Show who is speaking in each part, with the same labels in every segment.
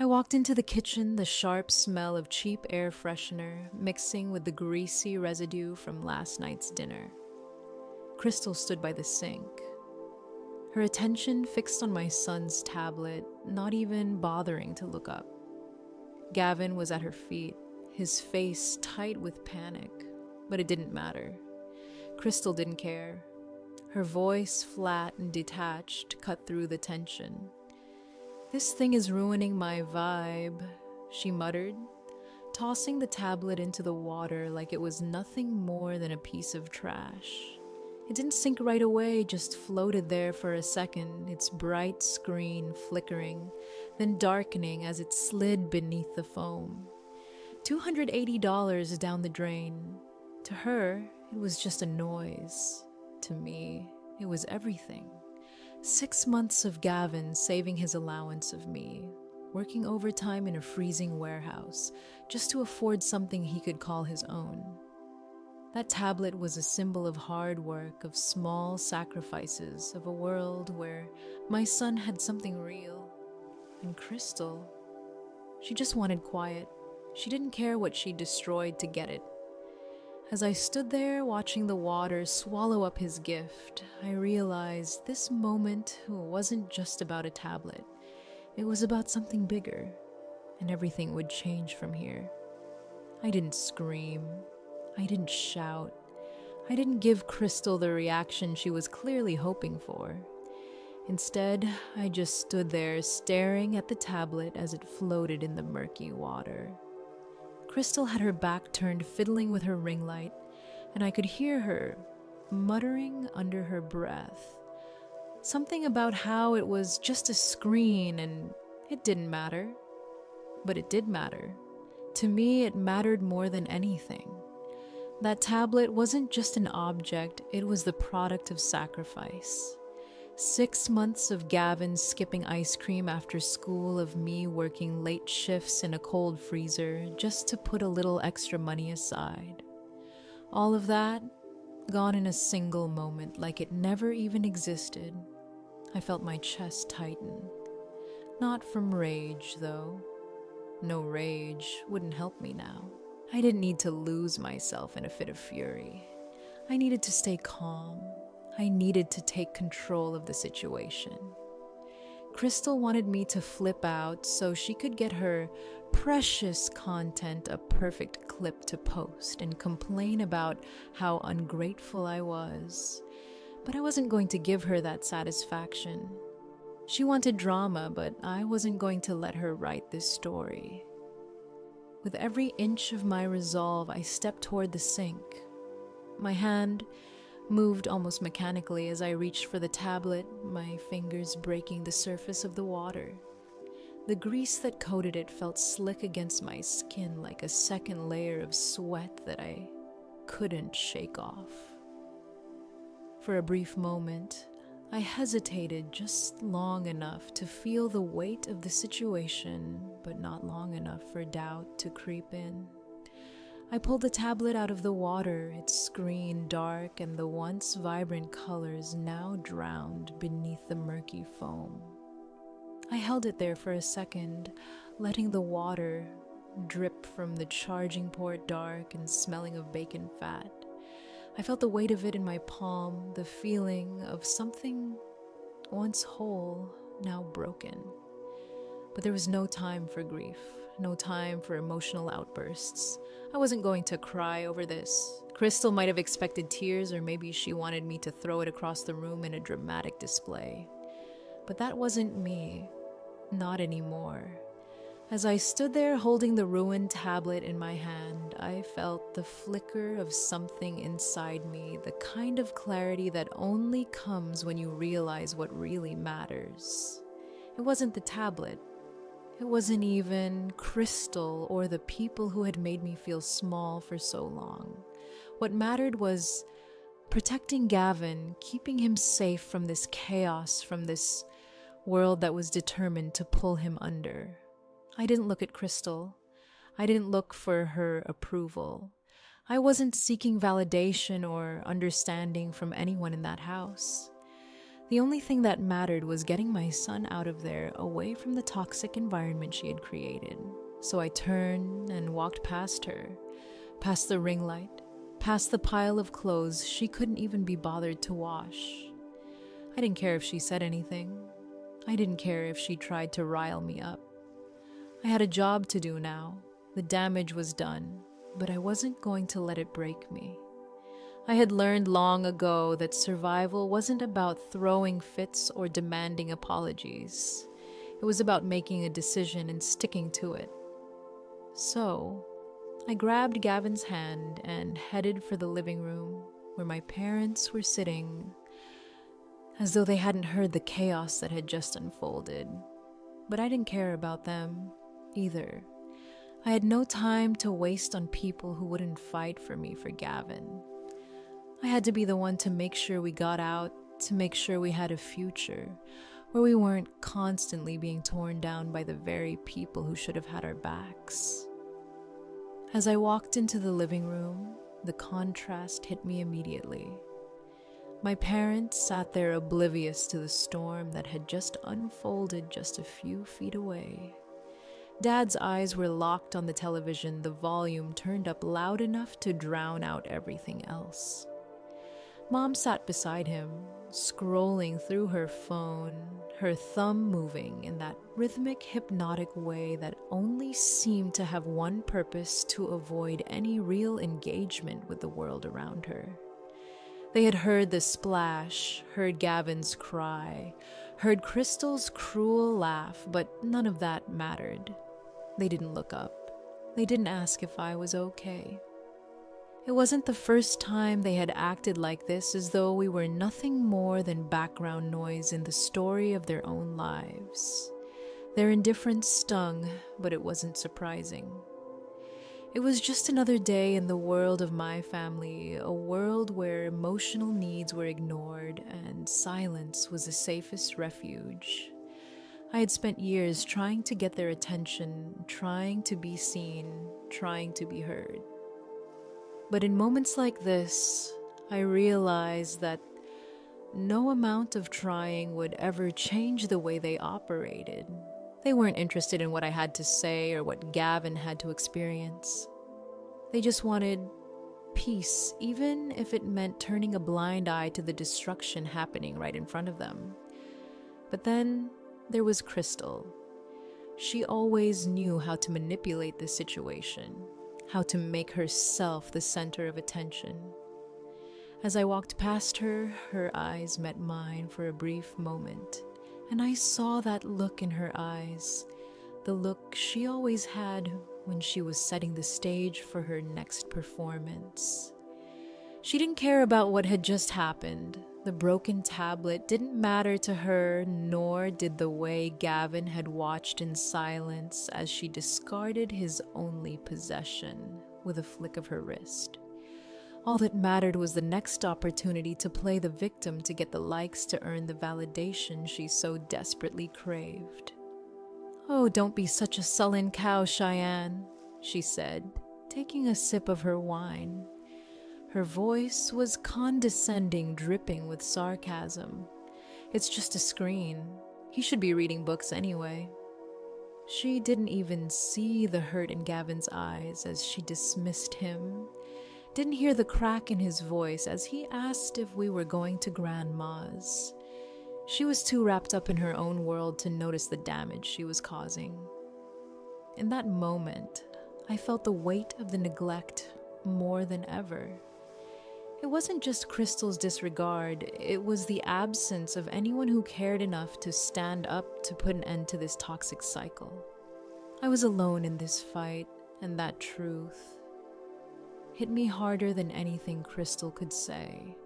Speaker 1: I walked into the kitchen, the sharp smell of cheap air freshener mixing with the greasy residue from last night's dinner. Crystal stood by the sink, her attention fixed on my son's tablet, not even bothering to look up. Gavin was at her feet, his face tight with panic, but it didn't matter. Crystal didn't care. Her voice, flat and detached, cut through the tension. "This thing is ruining my vibe," she muttered, tossing the tablet into the water like it was nothing more than a piece of trash. It didn't sink right away, just floated there for a second, its bright screen flickering, then darkening as it slid beneath the foam. $280 down the drain. To her, it was just a noise. To me, it was everything. 6 months of Gavin saving his allowance of me, working overtime in a freezing warehouse, just to afford something he could call his own. That tablet was a symbol of hard work, of small sacrifices, of a world where my son had something real. And Crystal, she just wanted quiet. She didn't care what she destroyed to get it. As I stood there watching the water swallow up his gift, I realized this moment wasn't just about a tablet. It was about something bigger, and everything would change from here. I didn't scream. I didn't shout. I didn't give Crystal the reaction she was clearly hoping for. Instead, I just stood there staring at the tablet as it floated in the murky water. Crystal had her back turned, fiddling with her ring light, and I could hear her muttering under her breath. Something about how it was just a screen and it didn't matter. But it did matter. To me, it mattered more than anything. That tablet wasn't just an object, it was the product of sacrifice. 6 months of Gavin skipping ice cream after school, of me working late shifts in a cold freezer just to put a little extra money aside. All of that gone in a single moment, like it never even existed. I felt my chest tighten. Not from rage, though. No, rage wouldn't help me now. I didn't need to lose myself in a fit of fury. I needed to stay calm. I needed to take control of the situation. Crystal wanted me to flip out so she could get her precious content a perfect clip to post and complain about how ungrateful I was. But I wasn't going to give her that satisfaction. She wanted drama, but I wasn't going to let her write this story. With every inch of my resolve, I stepped toward the sink. My hand moved almost mechanically as I reached for the tablet, my fingers breaking the surface of the water. The grease that coated it felt slick against my skin, like a second layer of sweat that I couldn't shake off. For a brief moment, I hesitated just long enough to feel the weight of the situation, but not long enough for doubt to creep in. I pulled the tablet out of the water, its screen dark and the once vibrant colors now drowned beneath the murky foam. I held it there for a second, letting the water drip from the charging port dark and smelling of bacon fat. I felt the weight of it in my palm, the feeling of something once whole, now broken. But there was no time for grief, no time for emotional outbursts. I wasn't going to cry over this. Crystal might have expected tears, or maybe she wanted me to throw it across the room in a dramatic display. But that wasn't me, not anymore. As I stood there holding the ruined tablet in my hand, I felt the flicker of something inside me, the kind of clarity that only comes when you realize what really matters. It wasn't the tablet. It wasn't even Crystal or the people who had made me feel small for so long. What mattered was protecting Gavin, keeping him safe from this chaos, from this world that was determined to pull him under. I didn't look at Crystal. I didn't look for her approval. I wasn't seeking validation or understanding from anyone in that house. The only thing that mattered was getting my son out of there, away from the toxic environment she had created. So I turned and walked past her, past the ring light, past the pile of clothes she couldn't even be bothered to wash. I didn't care if she said anything. I didn't care if she tried to rile me up. I had a job to do now. The damage was done, but I wasn't going to let it break me. I had learned long ago that survival wasn't about throwing fits or demanding apologies. It was about making a decision and sticking to it. So, I grabbed Gavin's hand and headed for the living room where my parents were sitting, as though they hadn't heard the chaos that had just unfolded. But I didn't care about them either. I had no time to waste on people who wouldn't fight for me for Gavin. I had to be the one to make sure we got out, to make sure we had a future, where we weren't constantly being torn down by the very people who should have had our backs. As I walked into the living room, the contrast hit me immediately. My parents sat there oblivious to the storm that had just unfolded just a few feet away. Dad's eyes were locked on the television, the volume turned up loud enough to drown out everything else. Mom sat beside him, scrolling through her phone, her thumb moving in that rhythmic, hypnotic way that only seemed to have one purpose: to avoid any real engagement with the world around her. They had heard the splash, heard Gavin's cry, heard Crystal's cruel laugh, but none of that mattered. They didn't look up. They didn't ask if I was okay. It wasn't the first time they had acted like this, as though we were nothing more than background noise in the story of their own lives. Their indifference stung, but it wasn't surprising. It was just another day in the world of my family, a world where emotional needs were ignored and silence was the safest refuge. I had spent years trying to get their attention, trying to be seen, trying to be heard. But in moments like this, I realized that no amount of trying would ever change the way they operated. They weren't interested in what I had to say or what Gavin had to experience. They just wanted peace, even if it meant turning a blind eye to the destruction happening right in front of them. But then there was Crystal. She always knew how to manipulate the situation, how to make herself the center of attention. As I walked past her, her eyes met mine for a brief moment, and I saw that look in her eyes, the look she always had when she was setting the stage for her next performance. She didn't care about what had just happened. The broken tablet didn't matter to her, nor did the way Gavin had watched in silence as she discarded his only possession with a flick of her wrist. All that mattered was the next opportunity to play the victim, to get the likes, to earn the validation she so desperately craved. "Oh, don't be such a sullen cow, Cheyenne," she said, taking a sip of her wine. Her voice was condescending, dripping with sarcasm. "It's just a screen. He should be reading books anyway." She didn't even see the hurt in Gavin's eyes as she dismissed him, didn't hear the crack in his voice as he asked if we were going to Grandma's. She was too wrapped up in her own world to notice the damage she was causing. In that moment, I felt the weight of the neglect more than ever. It wasn't just Crystal's disregard, it was the absence of anyone who cared enough to stand up to put an end to this toxic cycle. I was alone in this fight, and that truth hit me harder than anything Crystal could say.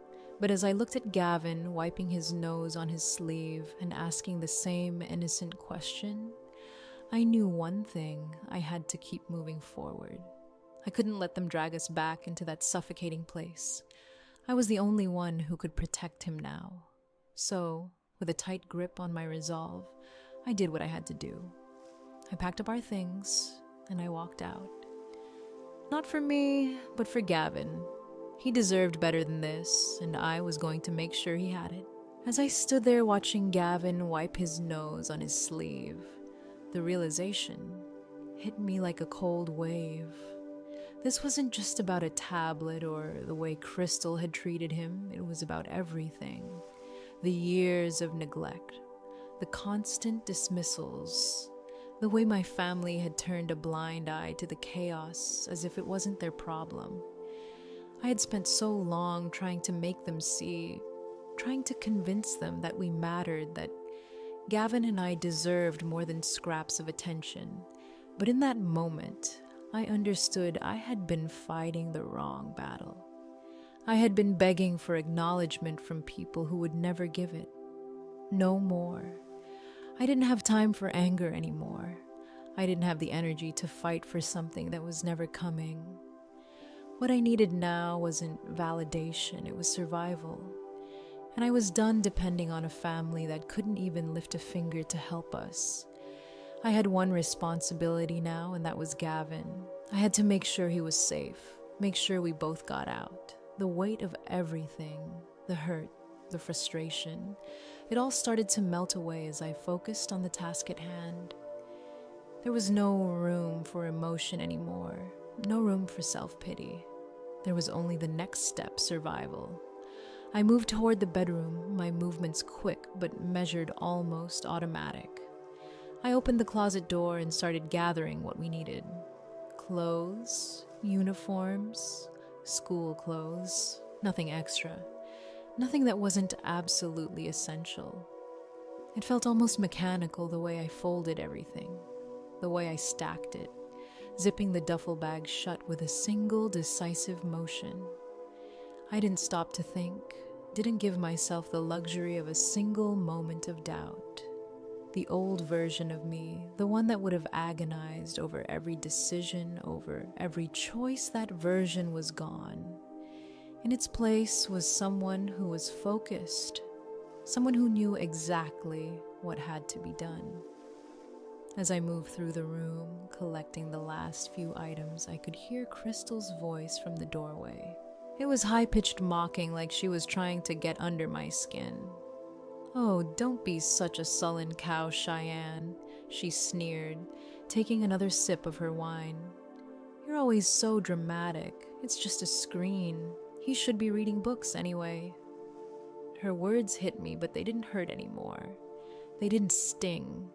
Speaker 1: But as I looked at Gavin wiping his nose on his sleeve and asking the same innocent question, I knew one thing: I had to keep moving forward. I couldn't let them drag us back into that suffocating place. I was the only one who could protect him now. So, with a tight grip on my resolve, I did what I had to do. I packed up our things and I walked out. Not for me, but for Gavin. He deserved better than this, and I was going to make sure he had it. As I stood there watching Gavin wipe his nose on his sleeve, the realization hit me like a cold wave. This wasn't just about a tablet or the way Crystal had treated him. It was about everything. The years of neglect, the constant dismissals, the way my family had turned a blind eye to the chaos as if it wasn't their problem. I had spent so long trying to make them see, trying to convince them that we mattered, that Gavin and I deserved more than scraps of attention. But in that moment, I understood I had been fighting the wrong battle. I had been begging for acknowledgement from people who would never give it. No more. I didn't have time for anger anymore. I didn't have the energy to fight for something that was never coming. What I needed now wasn't validation, it was survival. And I was done depending on a family that couldn't even lift a finger to help us. I had one responsibility now, and that was Gavin. I had to make sure he was safe, make sure we both got out. The weight of everything, the hurt, the frustration, it all started to melt away as I focused on the task at hand. There was no room for emotion anymore, no room for self-pity. There was only the next step, survival. I moved toward the bedroom, my movements quick but measured, almost automatic. I opened the closet door and started gathering what we needed. Clothes, uniforms, school clothes, nothing extra. Nothing that wasn't absolutely essential. It felt almost mechanical the way I folded everything, the way I stacked it, zipping the duffel bag shut with a single decisive motion. I didn't stop to think, didn't give myself the luxury of a single moment of doubt. The old version of me, the one that would have agonized over every decision, over every choice, that version was gone. In its place was someone who was focused, someone who knew exactly what had to be done. As I moved through the room, collecting the last few items, I could hear Crystal's voice from the doorway. It was high-pitched mocking, like she was trying to get under my skin. "Oh, don't be such a sullen cow, Cheyenne," she sneered, taking another sip of her wine. "You're always so dramatic. It's just a screen. He should be reading books anyway." Her words hit me, but they didn't hurt anymore. They didn't sting.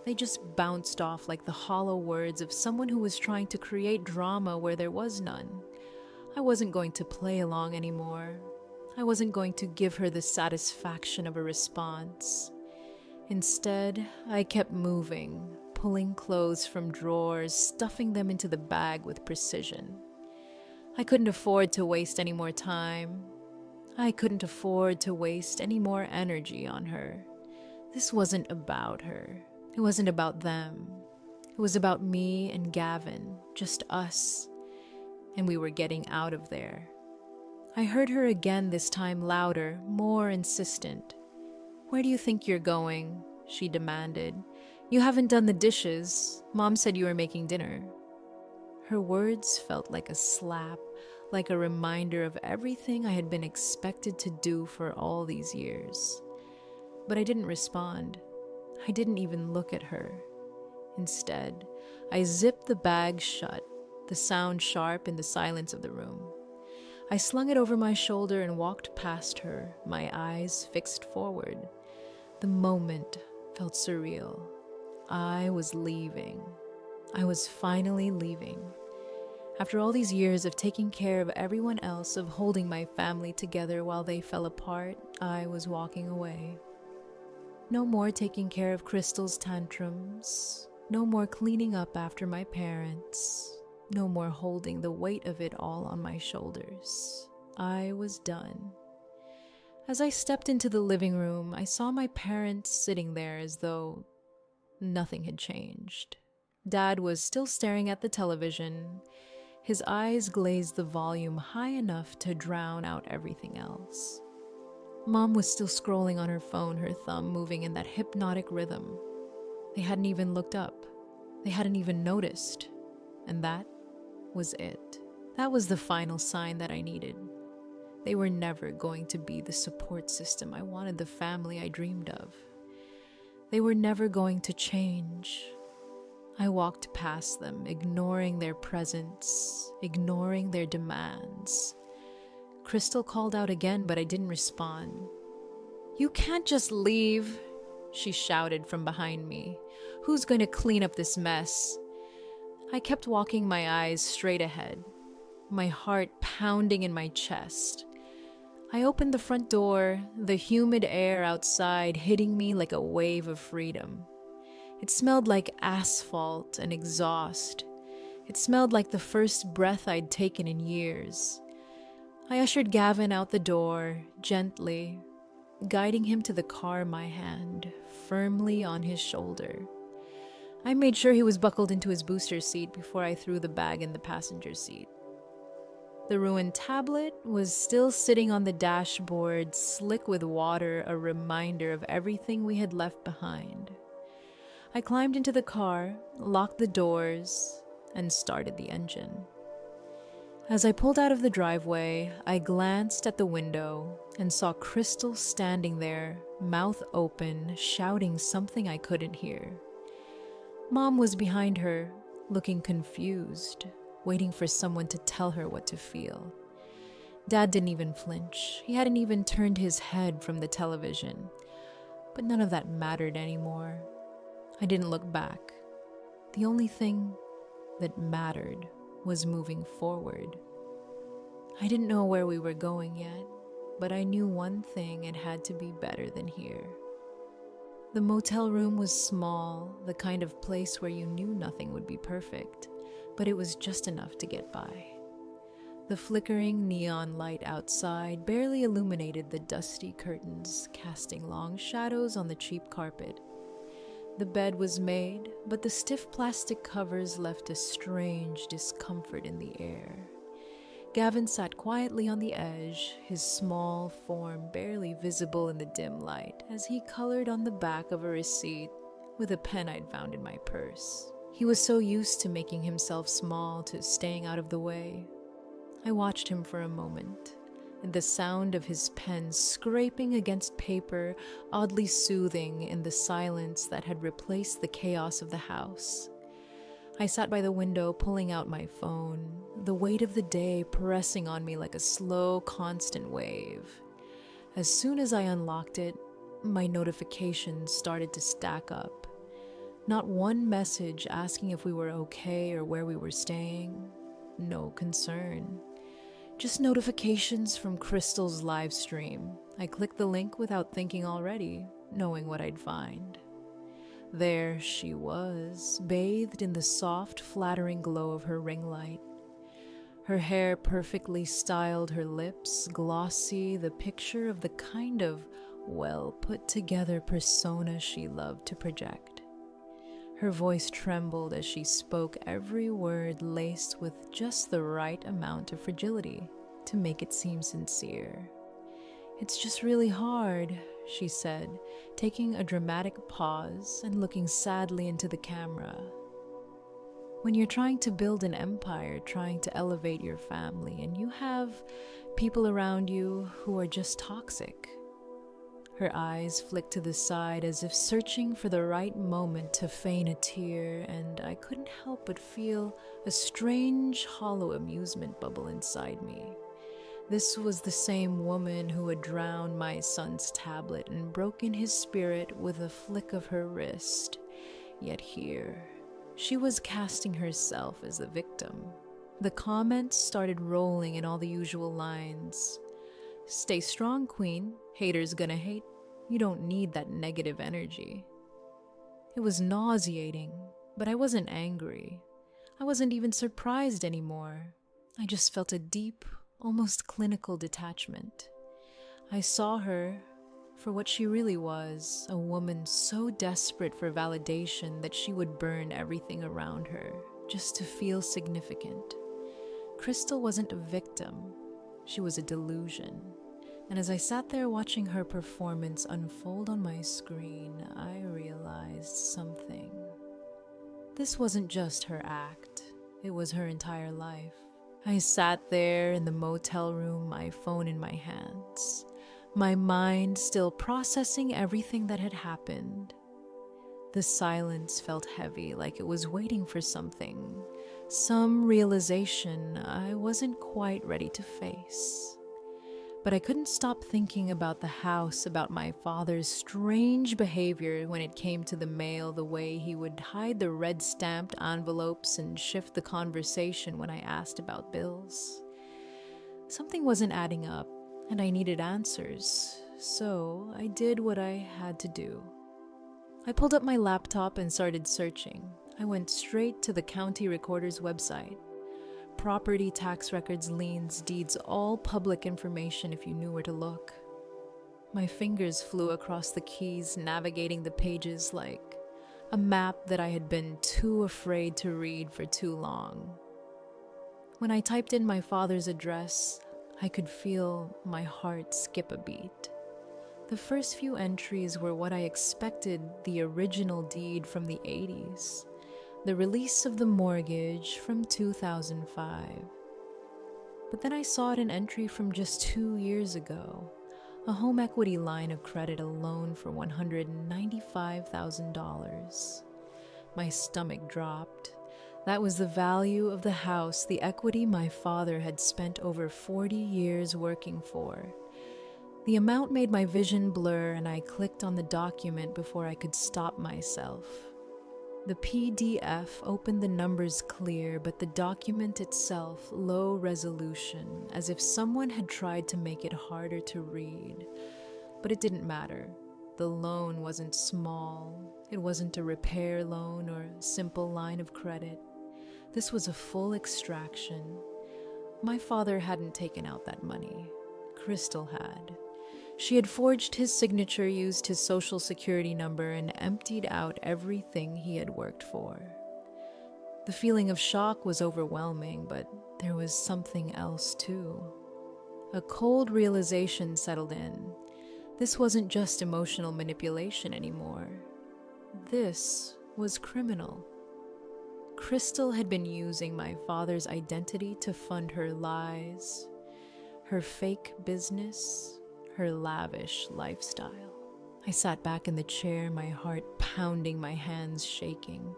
Speaker 1: They just bounced off like the hollow words of someone who was trying to create drama where there was none. I wasn't going to play along anymore. I wasn't going to give her the satisfaction of a response. Instead, I kept moving, pulling clothes from drawers, stuffing them into the bag with precision. I couldn't afford to waste any more time. I couldn't afford to waste any more energy on her. This wasn't about her. It wasn't about them. It was about me and Gavin, just us. And we were getting out of there. I heard her again, this time louder, more insistent. "Where do you think you're going?" she demanded. "You haven't done the dishes. Mom said you were making dinner." Her words felt like a slap, like a reminder of everything I had been expected to do for all these years. But I didn't respond. I didn't even look at her. Instead, I zipped the bag shut, the sound sharp in the silence of the room. I slung it over my shoulder and walked past her, my eyes fixed forward. The moment felt surreal. I was leaving. I was finally leaving. After all these years of taking care of everyone else, of holding my family together while they fell apart, I was walking away. No more taking care of Crystal's tantrums. No more cleaning up after my parents. No more holding the weight of it all on my shoulders. I was done. As I stepped into the living room, I saw my parents sitting there as though nothing had changed. Dad was still staring at the television. His eyes glazed the volume high enough to drown out everything else. Mom was still scrolling on her phone, her thumb moving in that hypnotic rhythm. They hadn't even looked up. They hadn't even noticed. And that was it. That was the final sign that I needed. They were never going to be the support system I wanted, the family I dreamed of. They were never going to change. I walked past them, ignoring their presence, ignoring their demands. Crystal called out again, but I didn't respond. "You can't just leave," she shouted from behind me. "Who's going to clean up this mess?" I kept walking, my eyes straight ahead, my heart pounding in my chest. I opened the front door, the humid air outside hitting me like a wave of freedom. It smelled like asphalt and exhaust. It smelled like the first breath I'd taken in years. I ushered Gavin out the door, gently, guiding him to the car, my hand firmly on his shoulder. I made sure he was buckled into his booster seat before I threw the bag in the passenger seat. The ruined tablet was still sitting on the dashboard, slick with water, a reminder of everything we had left behind. I climbed into the car, locked the doors, and started the engine. As I pulled out of the driveway, I glanced at the window and saw Crystal standing there, mouth open, shouting something I couldn't hear. Mom was behind her, looking confused, waiting for someone to tell her what to feel. Dad didn't even flinch. He hadn't even turned his head from the television. But none of that mattered anymore. I didn't look back. The only thing that mattered was moving forward. I didn't know where we were going yet, but I knew one thing: it had to be better than here. The motel room was small, the kind of place where you knew nothing would be perfect, but it was just enough to get by. The flickering neon light outside barely illuminated the dusty curtains, casting long shadows on the cheap carpet. The bed was made, but the stiff plastic covers left a strange discomfort in the air. Gavin sat quietly on the edge, his small form barely visible in the dim light, as he colored on the back of a receipt with a pen I'd found in my purse. He was so used to making himself small, to staying out of the way. I watched him for a moment, and the sound of his pen scraping against paper oddly soothing in the silence that had replaced the chaos of the house. I sat by the window, pulling out my phone, the weight of the day pressing on me like a slow, constant wave. As soon as I unlocked it, my notifications started to stack up. Not one message asking if we were okay or where we were staying. No concern. Just notifications from Crystal's live stream. I clicked the link without thinking already, knowing what I'd find. There she was, bathed in the soft, flattering glow of her ring light. Her hair perfectly styled, her lips glossy, the picture of the kind of well-put-together persona she loved to project. Her voice trembled as she spoke, every word laced with just the right amount of fragility to make it seem sincere. "It's just really hard," she said, taking a dramatic pause and looking sadly into the camera. "When you're trying to build an empire, trying to elevate your family, and you have people around you who are just toxic." Her eyes flicked to the side as if searching for the right moment to feign a tear, and I couldn't help but feel a strange, hollow amusement bubble inside me. This was the same woman who had drowned my son's tablet and broken his spirit with a flick of her wrist. Yet here, she was casting herself as the victim. The comments started rolling in all the usual lines. "Stay strong, queen. Haters gonna hate. You don't need that negative energy." It was nauseating, but I wasn't angry. I wasn't even surprised anymore. I just felt a deep, almost clinical detachment. I saw her for what she really was, a woman so desperate for validation that she would burn everything around her just to feel significant. Crystal wasn't a victim. She was a delusion. And as I sat there watching her performance unfold on my screen, I realized something. This wasn't just her act. It was her entire life. I sat there in the motel room, my phone in my hands, my mind still processing everything that had happened. The silence felt heavy, like it was waiting for something, some realization I wasn't quite ready to face. But I couldn't stop thinking about the house, about my father's strange behavior when it came to the mail, the way he would hide the red stamped envelopes and shift the conversation when I asked about bills. Something wasn't adding up, and I needed answers, so I did what I had to do. I pulled up my laptop and started searching. I went straight to the county recorder's website. Property tax records, liens, deeds, all public information if you knew where to look. My fingers flew across the keys, navigating the pages like a map that I had been too afraid to read for too long. When I typed in my father's address, I could feel my heart skip a beat. The first few entries were what I expected, the original deed from the 80s. The release of the mortgage from 2005. But then I saw an entry from just 2 years ago, a home equity line of credit, a loan for $195,000. My stomach dropped. That was the value of the house, the equity my father had spent over 40 years working for. The amount made my vision blur, and I clicked on the document before I could stop myself. The PDF opened the numbers clear, but the document itself low resolution, as if someone had tried to make it harder to read. But it didn't matter. The loan wasn't small. It wasn't a repair loan or a simple line of credit. This was a full extraction. My father hadn't taken out that money. Crystal had. She had forged his signature, used his social security number, and emptied out everything he had worked for. The feeling of shock was overwhelming, but there was something else too. A cold realization settled in. This wasn't just emotional manipulation anymore. This was criminal. Crystal had been using my father's identity to fund her lies, her fake business, her lavish lifestyle. I sat back in the chair, my heart pounding, my hands shaking.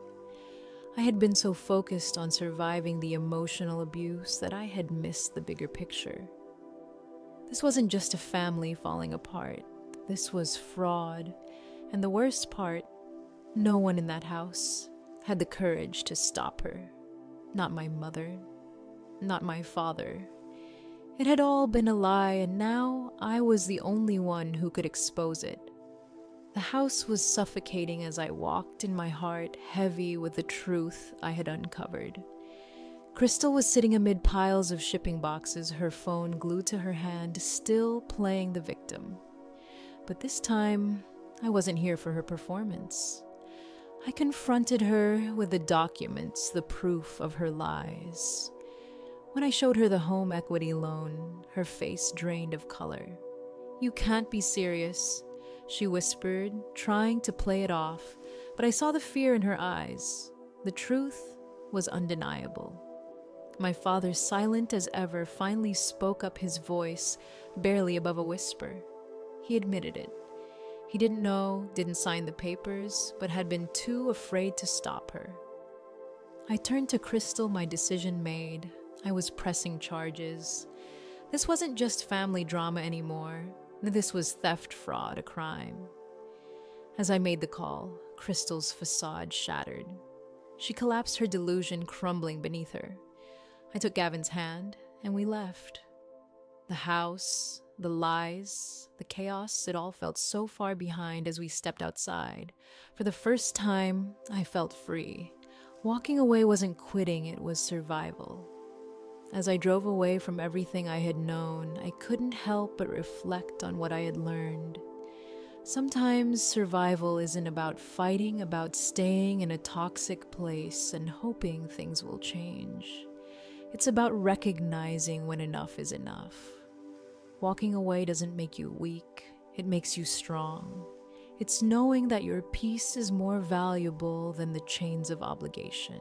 Speaker 1: I had been so focused on surviving the emotional abuse that I had missed the bigger picture. This wasn't just a family falling apart. This was fraud. And the worst part, no one in that house had the courage to stop her. Not my mother, not my father. It had all been a lie, and now I was the only one who could expose it. The house was suffocating as I walked in, my heart heavy with the truth I had uncovered. Crystal was sitting amid piles of shipping boxes, her phone glued to her hand, still playing the victim. But this time, I wasn't here for her performance. I confronted her with the documents, the proof of her lies. When I showed her the home equity loan, her face drained of color. "You can't be serious," she whispered, trying to play it off, but I saw the fear in her eyes. The truth was undeniable. My father, silent as ever, finally spoke up, his voice barely above a whisper. He admitted it. He didn't know, didn't sign the papers, but had been too afraid to stop her. I turned to Crystal, my decision made. I was pressing charges. This wasn't just family drama anymore. This was theft, fraud, a crime. As I made the call, Crystal's facade shattered. She collapsed, her delusion crumbling beneath her. I took Gavin's hand, and we left. The house, the lies, the chaos, it all felt so far behind as we stepped outside. For the first time, I felt free. Walking away wasn't quitting, it was survival. As I drove away from everything I had known, I couldn't help but reflect on what I had learned. Sometimes survival isn't about fighting, about staying in a toxic place and hoping things will change. It's about recognizing when enough is enough. Walking away doesn't make you weak, it makes you strong. It's knowing that your peace is more valuable than the chains of obligation.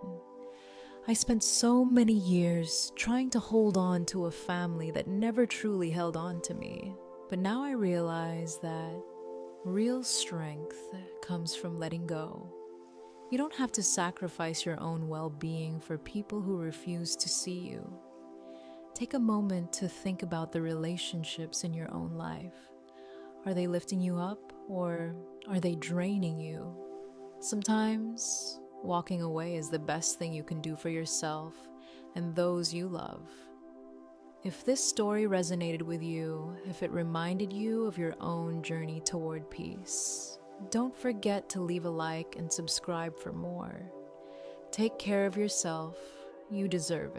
Speaker 1: I spent so many years trying to hold on to a family that never truly held on to me. But now I realize that real strength comes from letting go. You don't have to sacrifice your own well-being for people who refuse to see you. Take a moment to think about the relationships in your own life. Are they lifting you up, or are they draining you? Sometimes walking away is the best thing you can do for yourself and those you love. If this story resonated with you, if it reminded you of your own journey toward peace, don't forget to leave a like and subscribe for more. Take care of yourself. You deserve it.